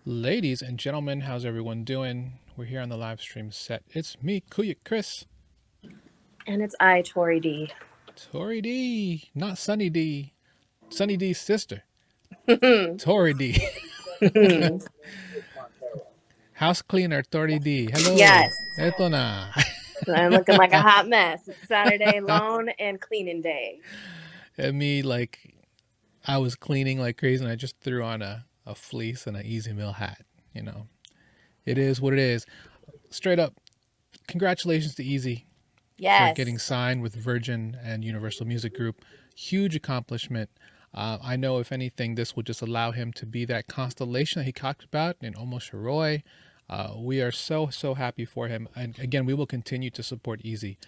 Ladies and gentlemen, how's everyone doing? We're here on the live stream set. It's me, Kuya Chris. And it's I, Tori D. Tori D, not Sunny D. Sunny D's sister. Tori D. House cleaner, Tori D. Hello. Yes. Eto na. I'm looking like a hot mess. It's Saturday, loan and cleaning day. And me, like, I was cleaning like crazy, and I just threw on a fleece and an Easy Mill hat. You know, it is what it is. Straight up, congratulations to Easy. Yes. For getting signed with Virgin and Universal Music Group. Huge accomplishment. I know, if anything, this will just allow him to be that constellation that he talked about in Almost Heroy. We are so happy for him, and again, we will continue to support Easy.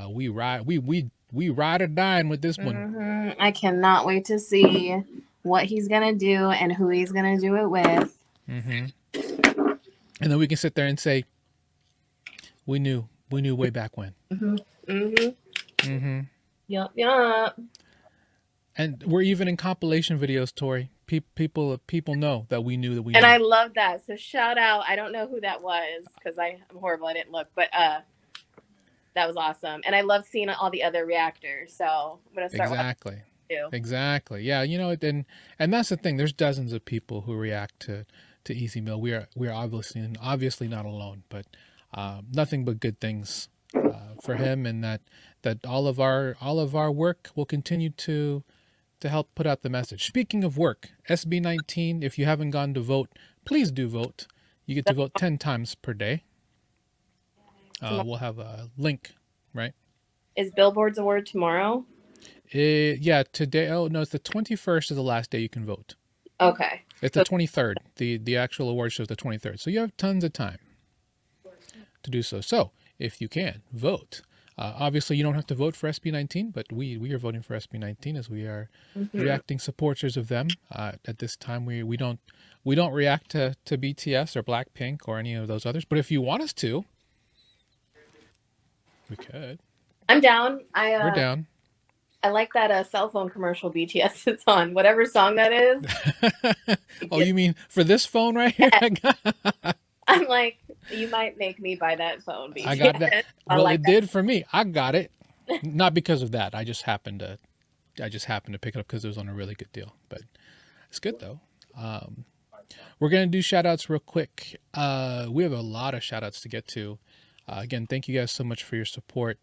We ride or die with this one. I cannot wait to see what he's gonna do and who he's gonna do it with. And then we can sit there and say, we knew way back when. Yup. And we're even in compilation videos, Tori. People know that we knew that we. And knew. I love that. So shout out. I don't know who that was because I'm horrible. I didn't look, but that was awesome. And I love seeing all the other reactors. So I'm gonna start. Exactly. Exactly. Yeah. You know, and that's the thing. There's dozens of people who react to Easy Mill. We are obviously not alone, but nothing but good things for him, and that all of our work will continue to help put out the message. Speaking of work, SB 19, if you haven't gone to vote, please do vote. You get to vote 10 times per day. We'll have a link, right? Is Billboard's award tomorrow? Yeah, today. Oh, no, it's the 21st is the last day you can vote. Okay. It's the 23rd. The actual award shows the 23rd. So you have tons of time to do so. So if you can, vote. Obviously, you don't have to vote for SB19, but we are voting for SB19 as we are reacting supporters of them. At this time, we don't react to BTS or Blackpink or any of those others. But if you want us to, we could. I'm down. We're down. I like that cell phone commercial BTS is on. Whatever song that is. Oh, you mean for this phone right here? Yeah. I'm like, you might make me buy that phone. BTS. I got that. Well, like it did for me. I got it. Not because of that. I just happened to pick it up because it was on a really good deal. But it's good though. We're gonna do shout outs real quick. We have a lot of shout outs to get to. Again, thank you guys so much for your support.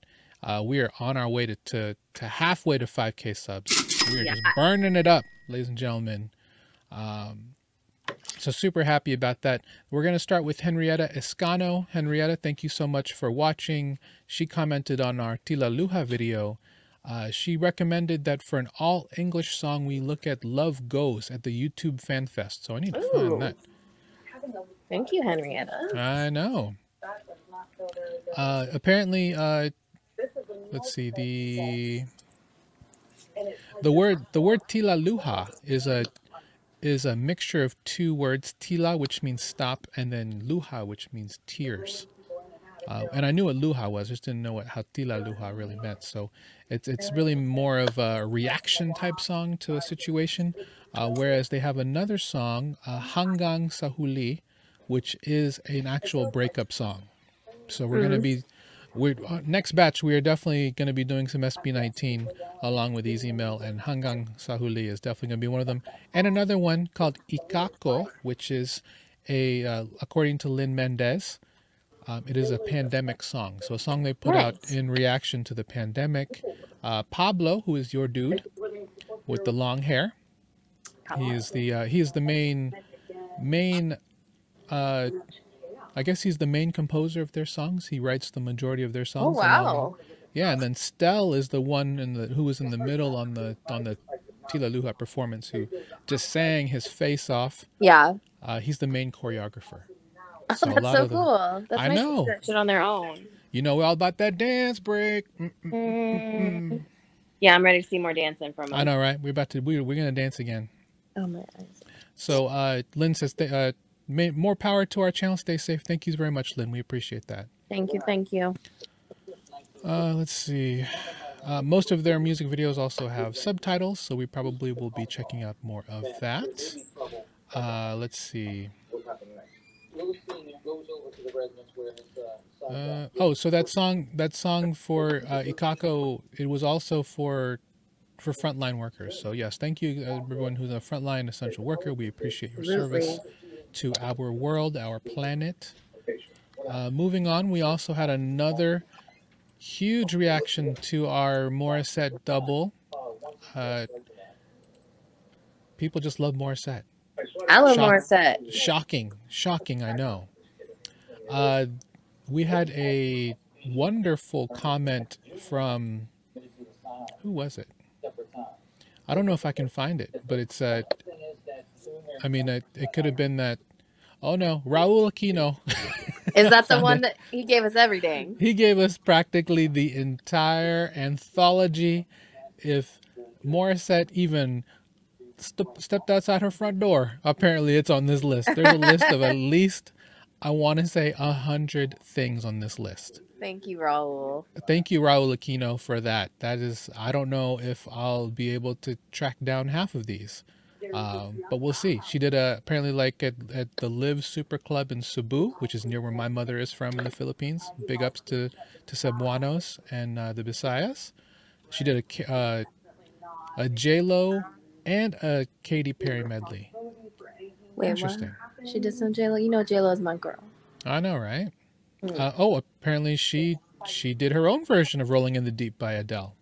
We are on our way to halfway to 5K subs. We are just burning it up, ladies and gentlemen. So super happy about that. We're going to start with Henrietta Escano. Henrietta, thank you so much for watching. She commented on our Tila Luha video. She recommended that for an all-English song, we look at Love Goes at the YouTube Fan Fest. So I need to find that. Thank you, Henrietta. I know. Apparently, let's see, the word Tila Luha is a mixture of two words, tila, which means stop, and then luha, which means tears. And I knew what luha was, just didn't know how tila luha really meant. So it's really more of a reaction type song to a situation, whereas they have another song, Hanggang sa Huli, which is an actual breakup song. So we're going to be, next batch, we are definitely going to be doing some SB19 along with Easy Mill, and Hanggang sa Huli is definitely going to be one of them. And another one called Ikako, which is according to Lin Mendez, it is a pandemic song. So a song they put out in reaction to the pandemic. Pablo, who is your dude with the long hair, he is the main I guess he's the main composer of their songs. He writes the majority of their songs. Oh wow! Yeah, and then Stel is the one who was in the middle on the Tila Luha performance, who just sang his face off. Yeah. He's the main choreographer. Oh, so that's so cool. That's I nice know. To shit on their own. You know all about that dance break. Yeah, I'm ready to see more dancing from them. I know, right? We're gonna dance again. Oh my eyes. So Lynn says more power to our channel. Stay safe. Thank you very much, Lynn. We appreciate that. Thank you. Thank you. Let's see. Most of their music videos also have subtitles, so we probably will be checking out more of that. Let's see. Oh, so that song for Ikako, it was also for frontline workers. So yes, thank you everyone who's a frontline essential worker. We appreciate your service to our world, our planet. Moving on, we also had another huge reaction to our Morissette double. People just love Morissette. I love Morissette. Shocking, I know. We had a wonderful comment from, who was it? I don't know if I can find it, but it's I mean, it could have been that. Oh no, Raul Aquino. Is that the one that he gave us everything? He gave us practically the entire anthology. If Morissette even stepped outside her front door, apparently it's on this list. There's a list of at least, I want to say, 100 things on this list. Thank you, Raul. Thank you, Raul Aquino, for that. That is, I don't know if I'll be able to track down half of these. But we'll see. She did apparently like at the Live Super Club in Cebu, which is near where my mother is from in the Philippines. Big ups to Cebuanos and the Visayas. She did a J-Lo and a Katy Perry medley. Wait, interesting. What? She did some J-Lo. You know J-Lo is my girl. I know, right? Oh, apparently she did her own version of Rolling in the Deep by Adele.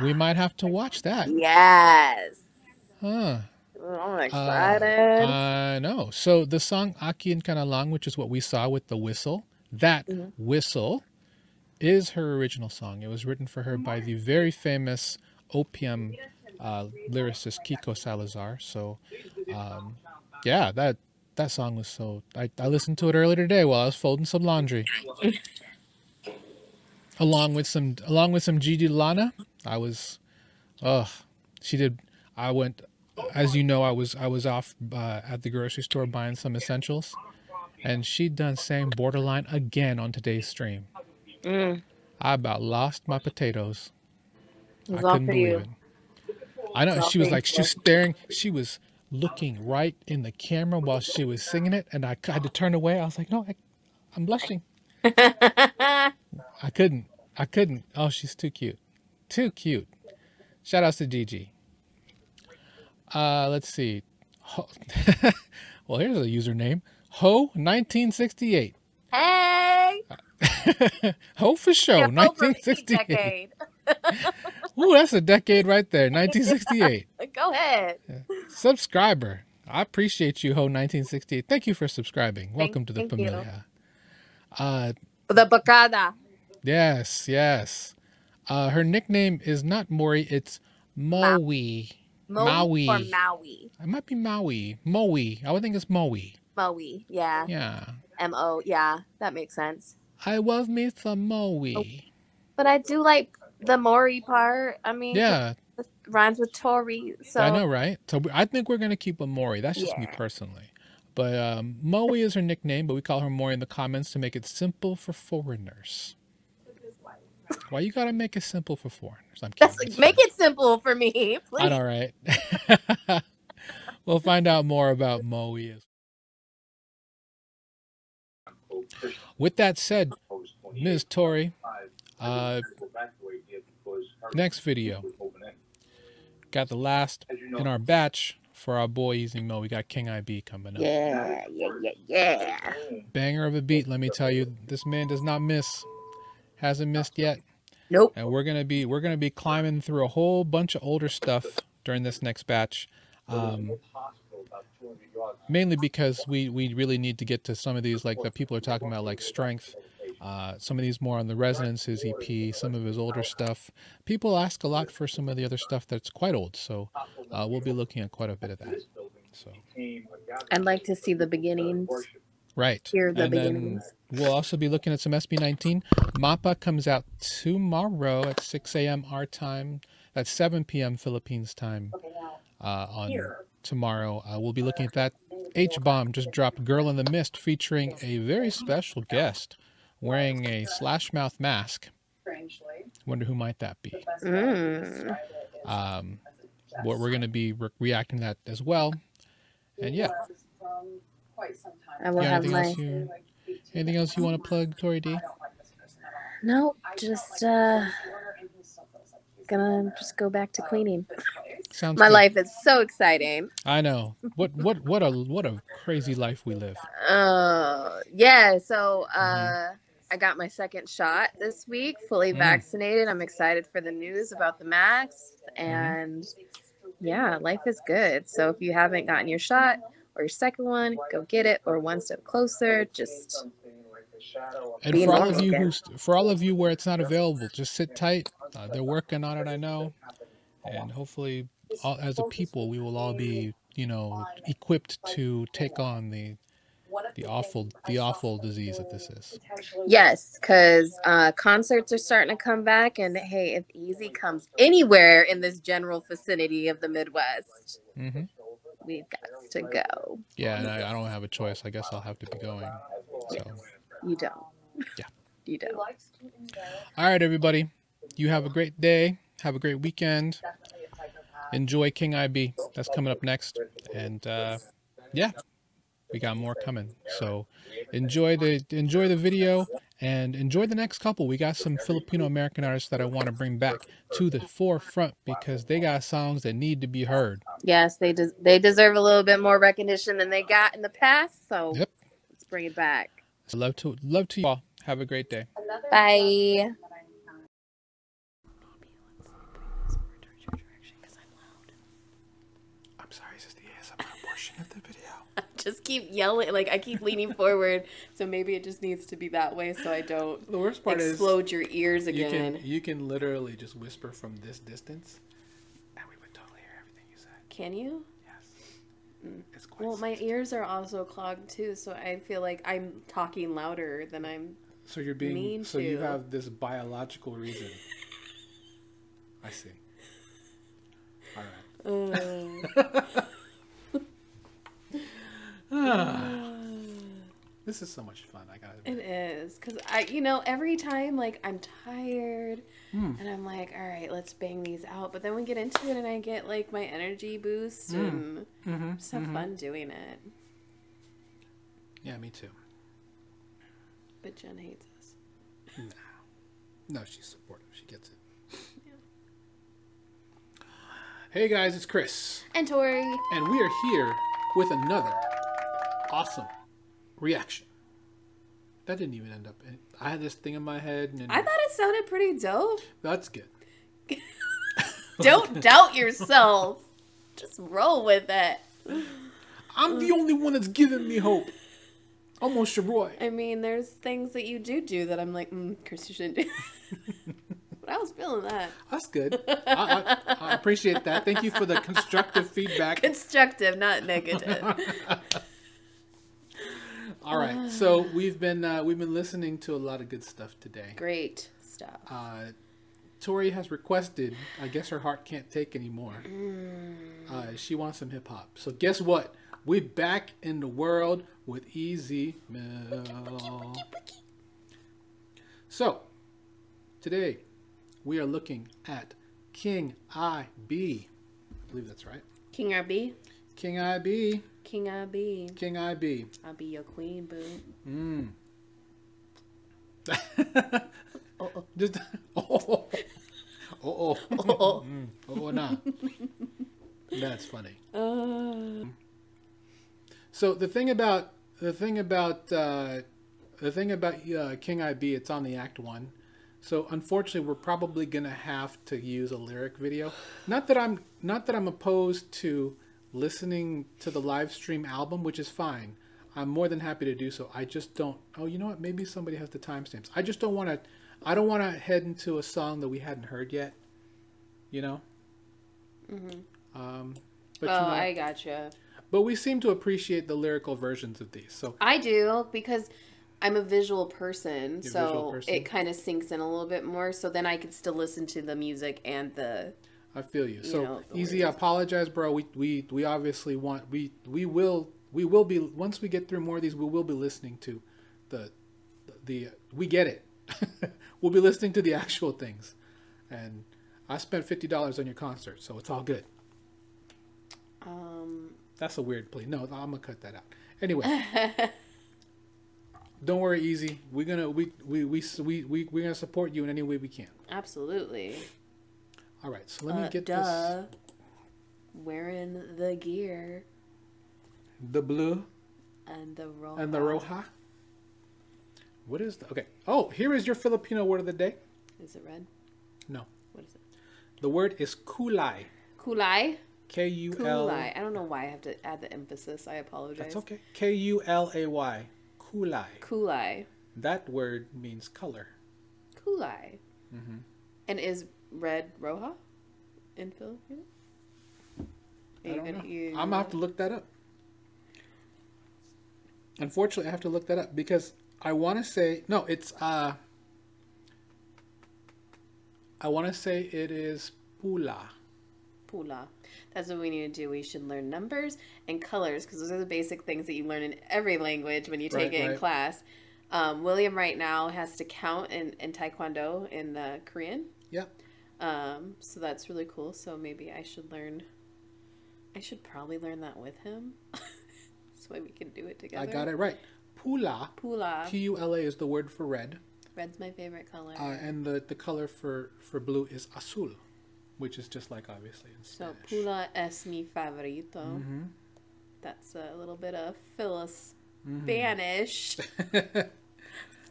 we might have to watch that. Yes. Huh. I'm excited. I know. So the song Aki and Kanalang, which is what we saw with the whistle, that whistle is her original song. It was written for her by the very famous Opium lyricist Kiko Salazar. So yeah, that song was so, I listened to it earlier today while I was folding some laundry. along with some Gigi Lana. I was, she did. I went, as you know, I was off at the grocery store buying some essentials, and she'd done same borderline again on today's stream. I about lost my potatoes. I couldn't believe it. I know, she was like, she was staring, she was looking right in the camera while she was singing it, and I had to turn away. I was like, no, I'm blushing. I couldn't. Oh, she's too cute. Too cute. Shout outs to Gigi. Let's see. Well, here's a username. Ho1968. Hey! Ho for show. Yeah, 1968. Ooh, that's a decade right there. 1968. Go ahead. Subscriber. I appreciate you, Ho1968. Thank you for subscribing. Welcome to the Familia. The Bacada. Yes. Her nickname is not Mori, it's Maui. Maui or Maui? It might be Maui. Maui. I would think it's Maui. Maui, yeah. Yeah. M-O, yeah. That makes sense. I love me some Maui. Oh, but I do like the Mori part. I mean, yeah. It rhymes with Tori. So I know, right? So I think we're going to keep a Mori. That's just me personally. But Maui is her nickname, but we call her Mori in the comments to make it simple for foreigners. Why you gotta make it simple for foreigners? I'm kidding. Make it simple for me, please. I know, right? We'll find out more about Maui. With that said, Ms. Tori, next video. Got the last in our batch for our boy Easy Mo. We got King IB coming up. Yeah. Banger of a beat, let me tell you. This man does not miss. Hasn't missed yet. Nope. And we're gonna be climbing through a whole bunch of older stuff during this next batch. Mainly because we really need to get to some of these, like that people are talking about, like Strength. Some of these more on the Resonance, his EP, some of his older stuff. People ask a lot for some of the other stuff that's quite old, so we'll be looking at quite a bit of that. So I'd like to see the beginnings. Right. Hear the beginnings. We'll also be looking at some SB19. Mappa comes out tomorrow at 6 a.m. our time. That's 7 p.m. Philippines time on tomorrow. We'll be looking at that. H-Bomb just dropped Girl in the Mist featuring a very special guest wearing a Slash Mouth mask. Wonder who might that be. We're going to be reacting to that as well. And yeah. I will have my... Anything else you want to plug, Tori D? Nope, just gonna just go back to cleaning. Sounds My good. life is so exciting. I know. What a crazy life we live. Yeah, so I got my second shot this week, fully vaccinated. I'm excited for the news about the max, and yeah, life is good. So if you haven't gotten your shot or your second one, go get it, or one step closer. Just and for all of you for all of you where it's not available, just sit tight. They're working on it, I know, and hopefully, as a people, we will all be, you know, equipped to take on the awful disease that this is. Yes, because concerts are starting to come back, and hey, if Easy comes anywhere in this general vicinity of the Midwest, we've got to go. Yeah, and I don't have a choice. I guess I'll have to be going. So. You don't. Yeah. You don't. All right, everybody. You have a great day. Have a great weekend. Enjoy King IB. That's coming up next. And yeah, we got more coming. So enjoy the video and enjoy the next couple. We got some Filipino American artists that I want to bring back to the forefront because they got songs that need to be heard. Yes, they deserve a little bit more recognition than they got in the past. So let's bring it back. So love to you all. Have a great day. Bye. I'm sorry, is this the ASMR portion of the video? Just keep yelling, like I keep leaning forward, so maybe it just needs to be that way so I don't the worst part explode your ears again. You can literally just whisper from this distance and we would totally hear everything you said. Can you? Yes. It's quite well, my ears are also clogged too, so I feel like I'm talking louder than I'm So you're being mean so to. You have this biological reason. I see. All right. This is so much fun. I gotta admit. It is, because every time like I'm tired and I'm like, all right, let's bang these out. But then we get into it and I get like my energy boost and just have fun doing it. Yeah, me too. But Jen hates us. No, she's supportive. She gets it. Hey guys, it's Chris. And Tori. And we are here with another awesome reaction. That didn't even end up in... I had this thing in my head. And I thought it sounded pretty dope. That's good. Don't doubt yourself. Just roll with it. I'm the only one that's giving me hope. Almost your boy. I mean, there's things that you do that I'm like, Chris, you shouldn't do. But I was feeling that. That's good. I appreciate that. Thank you for the constructive feedback. Constructive, not negative. All right. So we've been listening to a lot of good stuff today. Great stuff. Tori has requested, I guess her heart can't take anymore. She wants some hip hop. So guess what? We're back in the world with Easy Mel. So today we are looking at King IB. I believe that's right. King IB? King IB. King IB. King IB. I'll be your queen, boo. Just nah. That's funny. So the thing about King IB, it's on the Act 1. So unfortunately, we're probably gonna have to use a lyric video. Not that I'm opposed to listening to the live stream album, which is fine. I'm more than happy to do so. I just don't. Oh, you know what? Maybe somebody has the timestamps. I just don't want to. I don't want to head into a song that we hadn't heard yet. You know. But I gotcha. But we seem to appreciate the lyrical versions of these. So I do, because I'm a visual person, it kind of sinks in a little bit more. So then I could still listen to the music and the. I feel you. So Easy, I apologize, bro. We obviously want we will be, once we get through more of these, we will be listening to the we get it. We'll be listening to the actual things, and I spent $50 on your concert, so it's all good. That's a weird play. No, I'm gonna cut that out. Anyway, don't worry, Easy. We're gonna support you in any way we can. Absolutely. All right, so let me get this. Wearing the gear. The blue. And the roja. And the roja. What is the... Okay. Oh, here is your Filipino word of the day. Is it red? No. What is it? The word is KULAY. KULAY? K-U-L... KULAY. I don't know why I have to add the emphasis. I apologize. That's okay. K-U-L-A-Y. KULAY. KULAY. That word means color. KULAY. Mm-hmm. And is red roja in Filipino? I don't know. I'm going to have to look that up. Unfortunately, I have to look that up because I want to say... No, it's... I want to say it is pula. Pula. That's what we need to do. We should learn numbers and colors because those are the basic things that you learn in every language when you take it in class. William right now has to count in Taekwondo in Korean. Yep. So that's really cool. So maybe I should learn... I should probably learn that with him. So we can do it together. I got it right. Pula. Pula. P-U-L-A is the word for red. Red's my favorite color. And the color for blue is azul, which is just like obviously in Spanish. So pula es mi favorito. Mm-hmm. That's a little bit of Spanish.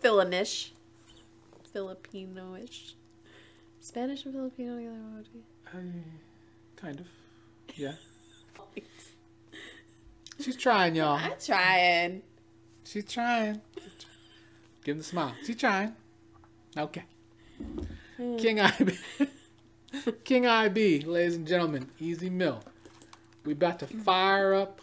Filinish. Filipino-ish. Spanish and Filipino together, what would it be? Kind of. Yeah. She's trying, y'all. I'm trying. She's trying. Give him the smile. She's trying. Okay. King IB. King IB, ladies and gentlemen. Easy Mill. We about to fire up.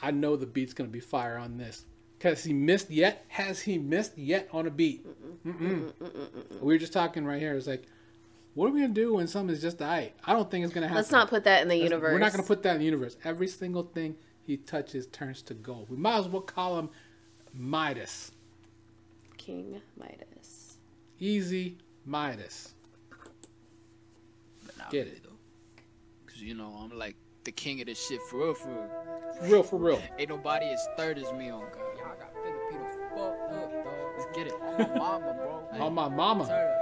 I know the beat's going to be fire on this. Has he missed yet? Has he missed yet on a beat? We were just talking right here. It's like, what are we going to do when something's just aight? I don't think it's going to happen. Let's not put that in the universe. We're not going to put that in the universe. Every single thing he touches turns to gold. We might as well call him Midas. King Midas. Easy Midas. Get it. Because, you know, I'm like the king of this shit for real, for real. For real, for real. Ain't nobody as third as me on God. Y'all got Filipino fucked up, dog. Let's get it. On my mama, bro. On my mama.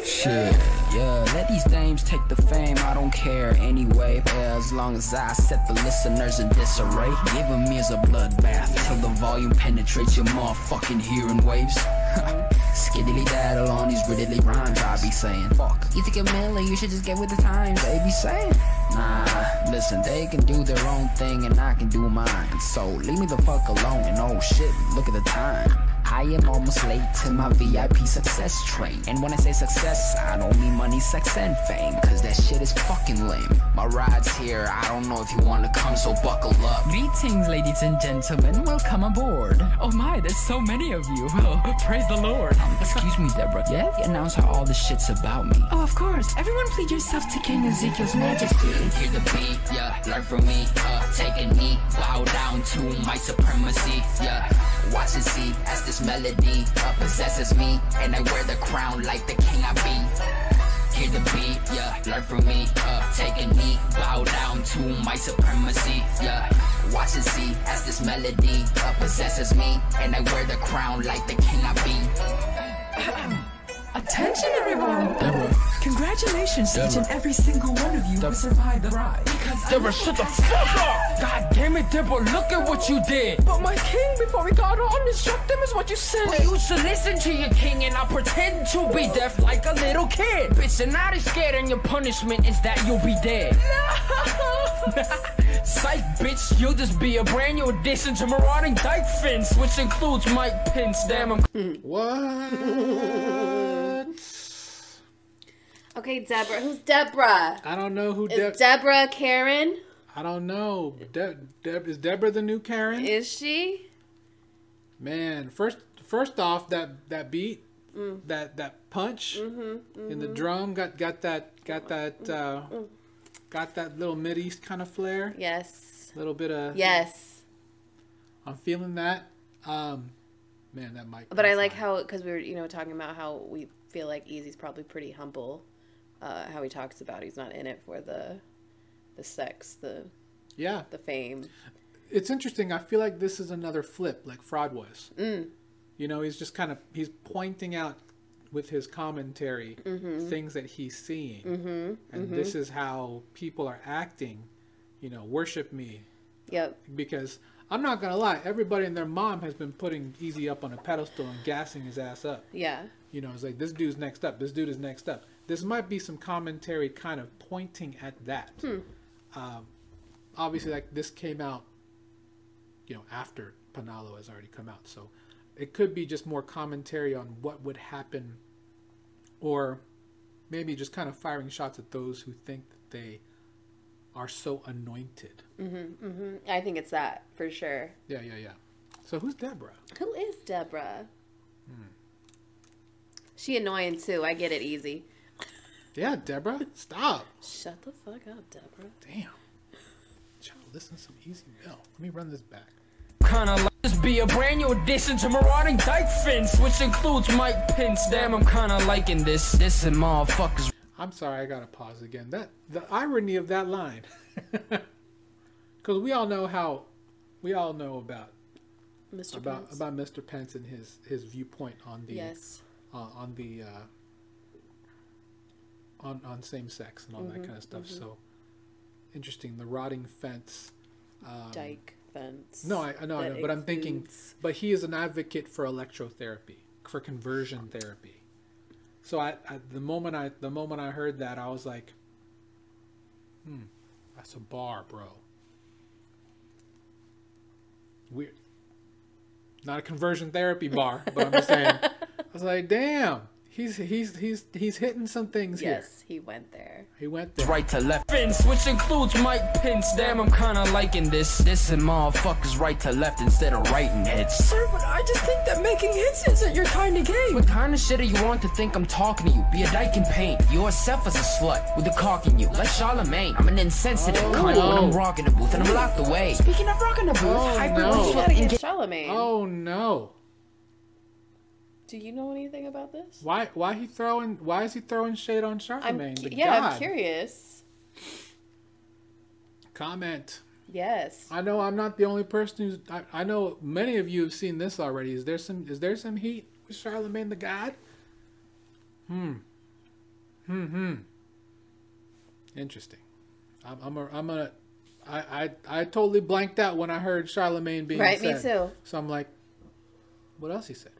Shit, yeah, let these dames take the fame, I don't care anyway. Yeah, as long as I set the listeners in disarray. Giving me as a bloodbath till the volume penetrates your motherfucking hearing waves. Skiddly daddle on these riddly rhymes, I be saying. Fuck, you think a million, you should just get with the times, they be saying. Nah, listen, they can do their own thing and I can do mine. So leave me the fuck alone and oh shit, look at the time. I am almost late to my VIP success train. And when I say success, I don't mean money, sex, and fame. Cause that shit is fucking lame. My ride's here, I don't know if you wanna come, so buckle up. Greetings, ladies and gentlemen, welcome aboard. Oh my, there's so many of you. Oh, praise the Lord. Excuse me, Deborah. Yeah? Announce how all this shit's about me. Oh, of course. Everyone plead yourself to King Ezekiel's majesty. Hear the beat, yeah, learn from me. Take a knee, bow down to my supremacy, yeah. Watch and see as this melody possesses me, and I wear the crown like the king I be. Hear the beat, yeah, learn from me. Take a knee, bow down to my supremacy, yeah. Watch and see as this melody possesses me, and I wear the crown like the king I be. Attention, everyone! Deborah. Congratulations to each and every single one of you who survived the ride. Deborah, shut the fuck up! God damn it, Deborah, look at what you did! But my king, before we got on, instruct them is what you said. Well, you should listen to your king and I pretend to be deaf like a little kid. Bitch, and now they're scared and your punishment is that you'll be dead. No! Psych, bitch, you'll just be a brand new addition to Marauding Dyke Fence, which includes Mike Pence. Damn, I'm... What? Okay, Deborah. Who's Deborah? I don't know who Is Deborah Karen? I don't know. Is Deborah the new Karen? Is she? Man, first off, that beat, that punch in the drum got that little Mideast kind of flair. Yes. A little bit of yes. I'm feeling that. Man, that might. But I like how, because we were talking about how we feel like Easy's probably pretty humble. How he talks about he's not in it for the the sex, the fame. It's interesting. I feel like this is another flip, like Fraud was. You know, he's just he's pointing out with his commentary things that he's seeing, and this is how people are acting. You know, worship me. Yep. Because I'm not gonna lie, everybody and their mom has been putting Easy up on a pedestal and gassing his ass up. Yeah. You know, it's like, this dude's next up. This dude is next up. This might be some commentary kind of pointing at that. Obviously, like, this came out, you know, after Panalo has already come out. So it could be just more commentary on what would happen, or maybe just kind of firing shots at those who think that they are so anointed. I think it's that, for sure. Yeah. So who's Debra? Who is Debra? She annoying too. I get it easy. Yeah, Debra, stop. Shut the fuck up, Debra. Damn. Child, listen to some Easy Mill. Let me run this back. Kinda like this be a brand new addition to marauding dyke fence, which includes Mike Pence. Damn, I'm kinda liking this. This and motherfuckers. I'm sorry, I gotta pause again. The irony of that line, because we all know about Mr. Pence and his viewpoint on the on same sex and all that kind of stuff. So interesting. The rotting fence, Dyke fence. No, I know, but I'm thinking, but he is an advocate for electrotherapy, for conversion therapy. So the moment I heard that, I was like, that's a bar, bro. Weird. Not a conversion therapy bar, but I'm just saying. I was like, damn, he's hitting some things here. Yes, he went there. He went there. Right to left fence, which includes Mike Pence. Damn, I'm kinda liking this. This and motherfuckers right to left instead of writing hits. Sir, but I just think that making hits isn't your kind of game. What kind of shit are you on to think I'm talking to you? Be a dyke in pain. Yourself as a slut with a cock in you. Like Charlamagne, I'm an insensitive cunt when I'm rocking the booth and I'm locked away. Speaking of rocking the booth, Charlamagne. Oh no. Do you know anything about this? Why is he throwing shade on Charlamagne? I'm curious. Comment. Yes. I know I'm not the only person who's. I know many of you have seen this already. Is there some heat with Charlamagne Tha God? Interesting. I totally blanked out when I heard Charlamagne being said. Me too. So I'm like, what else he said?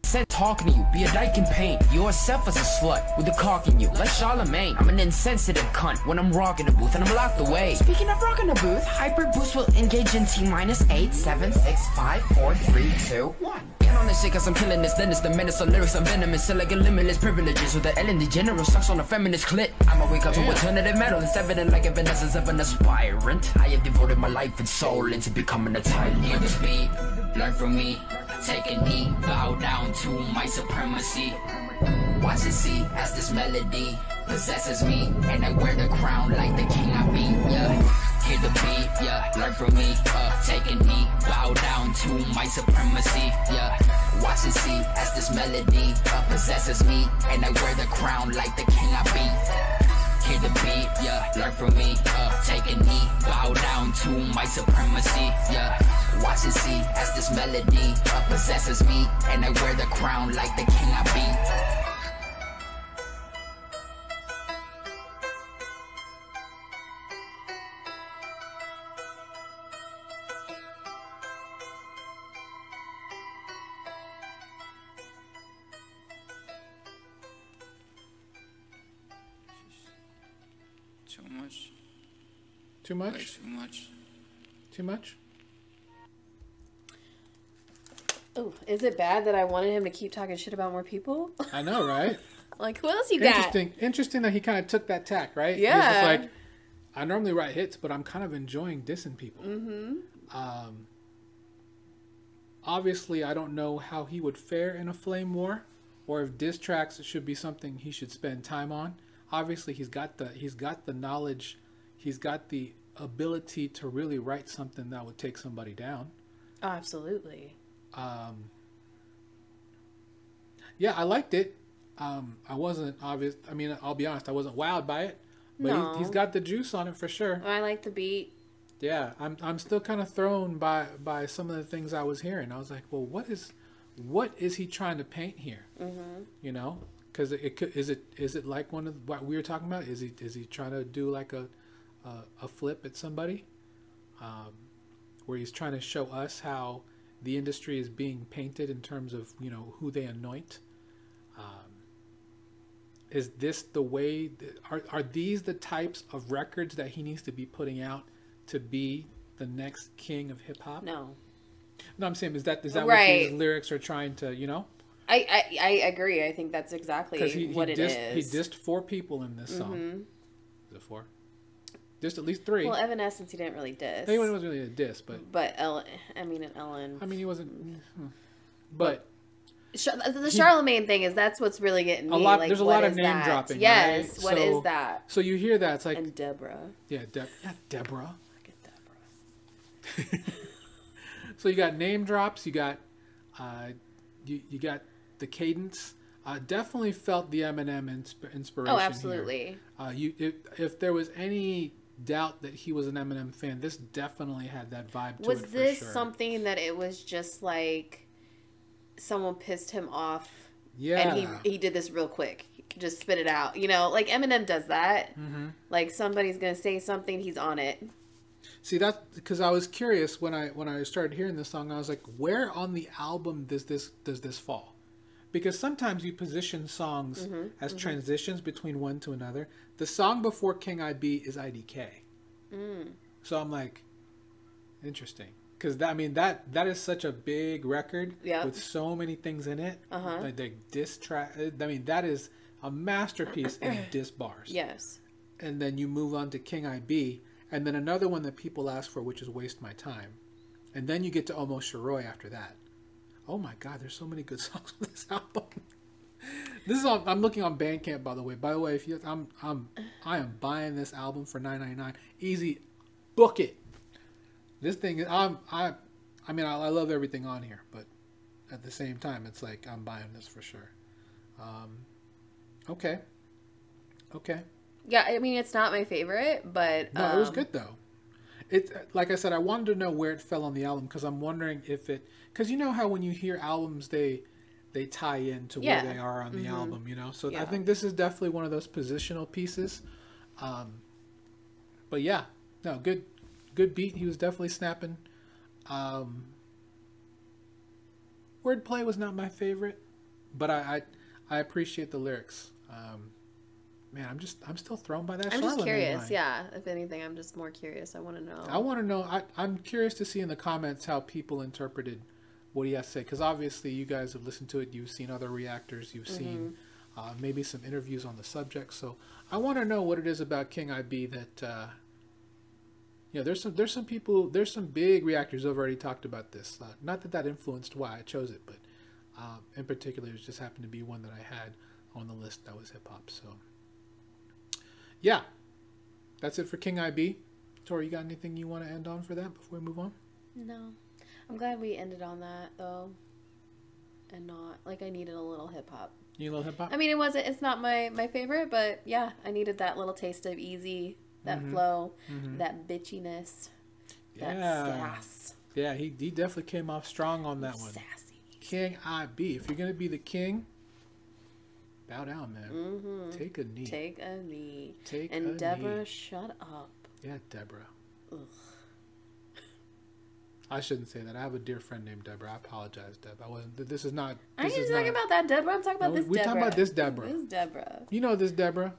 Said talking to you, be a dyke in pain. Yourself as a slut with a cock in you. Like Charlamagne, I'm an insensitive cunt when I'm rocking the booth and I'm locked away. Speaking of rocking the booth, Hyper Boost will engage in T-8, 7, 6, 5, 4, 3, 2, 1. Get on this shit cause I'm killing this. Then it's the menace of lyrics, I'm venomous. Still like a limitless privileges with the Ellen DeGeneres sucks on a feminist clit. I'ma wake up to alternative metal. It's evident like evanescence of an aspirant. I have devoted my life and soul into becoming a tyrant. Hear the speed, learn from me. Take a knee, bow down to my supremacy. Watch and see as this melody possesses me, and I wear the crown like the king I be. Yeah, hear the beat. Yeah, learn from me. Take a knee, bow down to my supremacy. Yeah, watch and see as this melody possesses me, and I wear the crown like the king I be. Hear the beat, yeah, learn from me, take a knee, bow down to my supremacy, yeah. Watch and see as this melody possesses me, and I wear the crown like the king I be. Too much? Too much? Oh, is it bad that I wanted him to keep talking shit about more people? I know, right? Like, who else you got? Interesting that he kind of took that tack, right? Yeah. He's just like, I normally write hits, but I'm kind of enjoying dissing people. Obviously, I don't know how he would fare in a flame war, or if diss tracks should be something he should spend time on. Obviously, he's got the knowledge. He's got the ability to really write something that would take somebody down. Oh, absolutely. Yeah, I liked it. I wasn't obvious. I mean, I'll be honest. I wasn't wowed by it. But No. he's got the juice on it for sure. I like the beat. Yeah, I'm still kind of thrown by some of the things I was hearing. I was like, well, what is he trying to paint here? You know, because is it like one of what we were talking about? Is he trying to do like a flip at somebody, where he's trying to show us how the industry is being painted in terms of, you know, who they anoint? Is this the way? Are these the types of records that he needs to be putting out to be the next king of hip hop? No. No, I'm saying is that Right. what these lyrics are trying to, you know? I agree. I think that's exactly what it is. He dissed 4 people in this song. Is it 4? Dissed at least 3. Well, Evanescence he didn't really diss. He wasn't really a diss, but Ellen, Ellen. I mean, he wasn't. But The Charlamagne thing is that's what's really getting me. a lot. Like, There's a what lot of is name that? dropping. Yes. Right? What is that? So you hear that? It's like And Debra. yeah, Deborah. Look at Debra. So you got name drops. You got you got the cadence. Definitely felt the Eminem inspiration. Oh, absolutely. Here. If there was any doubt that he was an Eminem fan, this definitely had that vibe to it. Was for this sure. something that it was just like someone pissed him off? Yeah. And he did this real quick. He could just spit it out. You know, like Eminem does that. Like somebody's gonna say something, he's on it. See, that's because I was curious when I started hearing this song. I was like, where on the album does this fall? Because sometimes you position songs as transitions between one to another. The song before King I.B. is IDK. So I'm like, interesting. Because that is such a big record with so many things in it. Like the diss track. I mean, that is a masterpiece in diss bars. Yes. And then you move on to King I.B. And then another one that people ask for, which is Waste My Time. And then you get to Almost Shiroi after that. Oh my God, there's so many good songs on this album. This is I'm looking on Bandcamp, by the way. By the way, if you I am buying this album for $9.99. Easy, book it. This thing is I love everything on here, but at the same time, it's like I'm buying this for sure. Okay. Yeah, I mean it's not my favorite, but No, it was good though. It's like I said, I wanted to know where it fell on the album because I'm wondering if it, because you know how when you hear albums they tie into where they are on the album, you know. So I think this is definitely one of those positional pieces. But yeah, no, good beat. He was definitely snapping. Wordplay was not my favorite, but I appreciate the lyrics. Man, I'm still thrown by that. I'm just Charlamagne curious. line. Yeah, if anything, I'm just more curious. I want to know. I'm curious to see in the comments how people interpreted what he has to say, because obviously you guys have listened to it. You've seen other reactors. You've seen maybe some interviews on the subject. So I want to know what it is about King I.B. that there's some people, there's some big reactors who have already talked about this. Not that influenced why I chose it, but in particular, it just happened to be one that I had on the list that was hip hop. So. Yeah, that's it for King I.B. Tori, you got anything you want to end on for that before we move on? No. I'm glad we ended on that, though. And not, like, I needed a little hip-hop. You need a little hip-hop? I mean, it's not my favorite, but yeah, I needed that little taste of easy, that flow, that bitchiness, that sass. Yeah, he definitely came off strong on that one. Sassy. King I.B. If you're going to be the king, bow down, man. Take a knee. Take a knee. Take a and Deborah, knee. shut up. Yeah, Deborah. Ugh. I shouldn't say that. I have a dear friend named Deborah. I apologize, Deb. I wasn't. This is not. I ain't talking about that Deborah. I'm talking about this we're Deborah. talking about this Deborah. This Deborah. You know this Deborah.